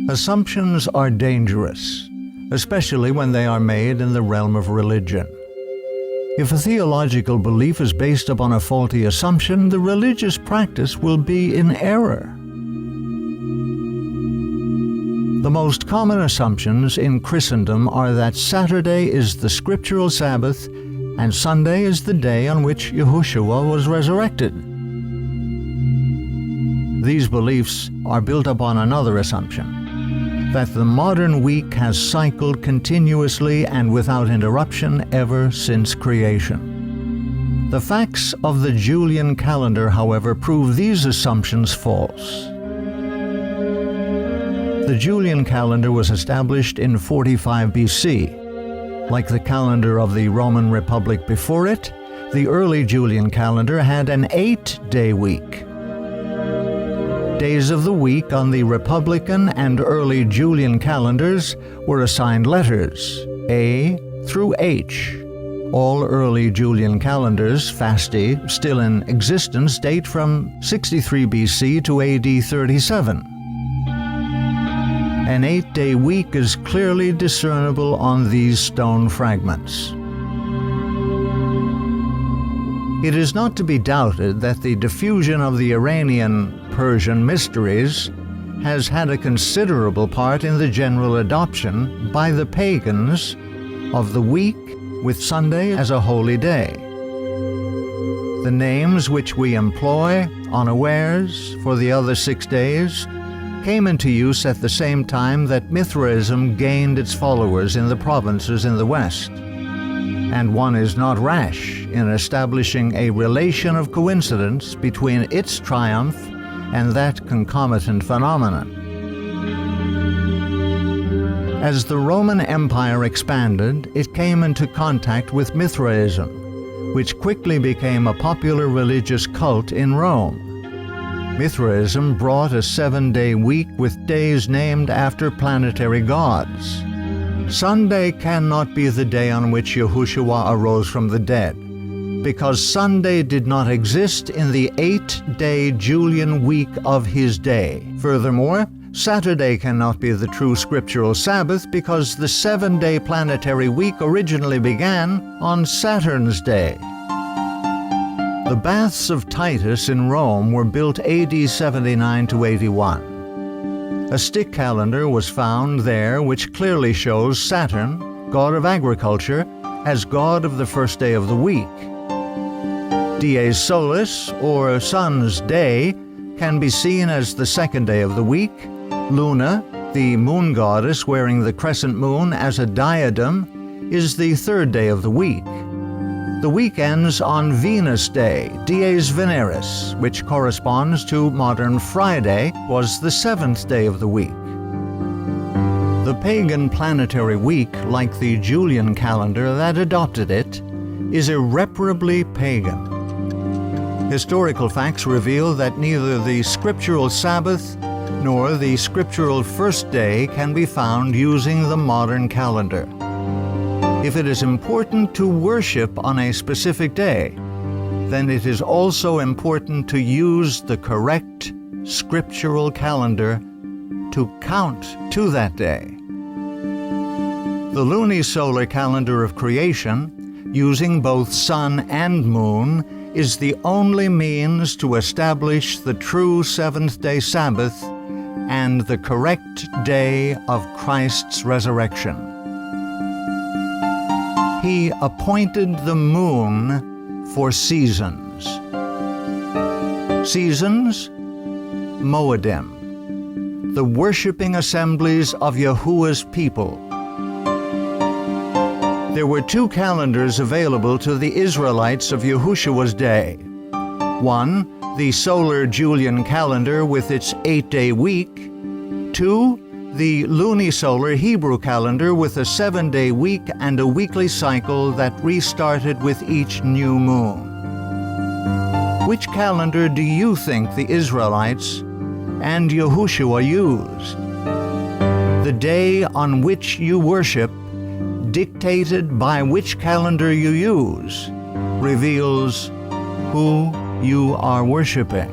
Assumptions are dangerous, especially when they are made in the realm of religion. If a theological belief is based upon a faulty assumption, the religious practice will be in error. The most common assumptions in Christendom are that Saturday is the scriptural Sabbath and Sunday is the day on which Yahushua was resurrected. These beliefs are built upon another assumption, that the modern week has cycled continuously and without interruption ever since creation. The facts of the Julian calendar, however, prove these assumptions false. The Julian calendar was established in 45 BC. Like the calendar of the Roman Republic before it, the early Julian calendar had an 8-day week. Days of the week on the Republican and early Julian calendars were assigned letters, A through H. All early Julian calendars, fasti, still in existence, date from 63 BC to AD 37. An 8-day week is clearly discernible on these stone fragments. It is not to be doubted that the diffusion of the Iranian-Persian mysteries has had a considerable part in the general adoption by the pagans of the week with Sunday as a holy day. The names which we employ unawares for the other 6 days came into use at the same time that Mithraism gained its followers in the provinces in the west, and one is not rash in establishing a relation of coincidence between its triumph and that concomitant phenomenon. As the Roman Empire expanded, it came into contact with Mithraism, which quickly became a popular religious cult in Rome. Mithraism brought a 7-day week with days named after planetary gods. Sunday cannot be the day on which Yahushua arose from the dead, because Sunday did not exist in the 8-day Julian week of his day. Furthermore, Saturday cannot be the true scriptural Sabbath because the 7-day planetary week originally began on Saturn's day. The baths of Titus in Rome were built AD 79 to 81. A stick calendar was found there which clearly shows Saturn, god of agriculture, as god of the first day of the week. Dies Solis, or sun's day, can be seen as the second day of the week. Luna, the moon goddess wearing the crescent moon as a diadem, is the third day of the week. The week ends on Venus Day, Dies Veneris, which corresponds to modern Friday, was the 7th day of the week. The pagan planetary week, like the Julian calendar that adopted it, is irreparably pagan. Historical facts reveal that neither the scriptural Sabbath nor the scriptural first day can be found using the modern calendar. If it is important to worship on a specific day, then it is also important to use the correct scriptural calendar to count to that day. The lunisolar calendar of creation, using both sun and moon, is the only means to establish the true seventh-day Sabbath and the correct day of Christ's resurrection. He appointed the moon for seasons. Seasons, Moedim, the worshiping assemblies of Yahuwah's people. There were 2 calendars available to the Israelites of Yahushua's day. One, the solar Julian calendar with its 8-day week. 2, the lunisolar Hebrew calendar with a 7-day week and a weekly cycle that restarted with each new moon. Which calendar do you think the Israelites and Yahushua used? The day on which you worship, dictated by which calendar you use, reveals who you are worshiping.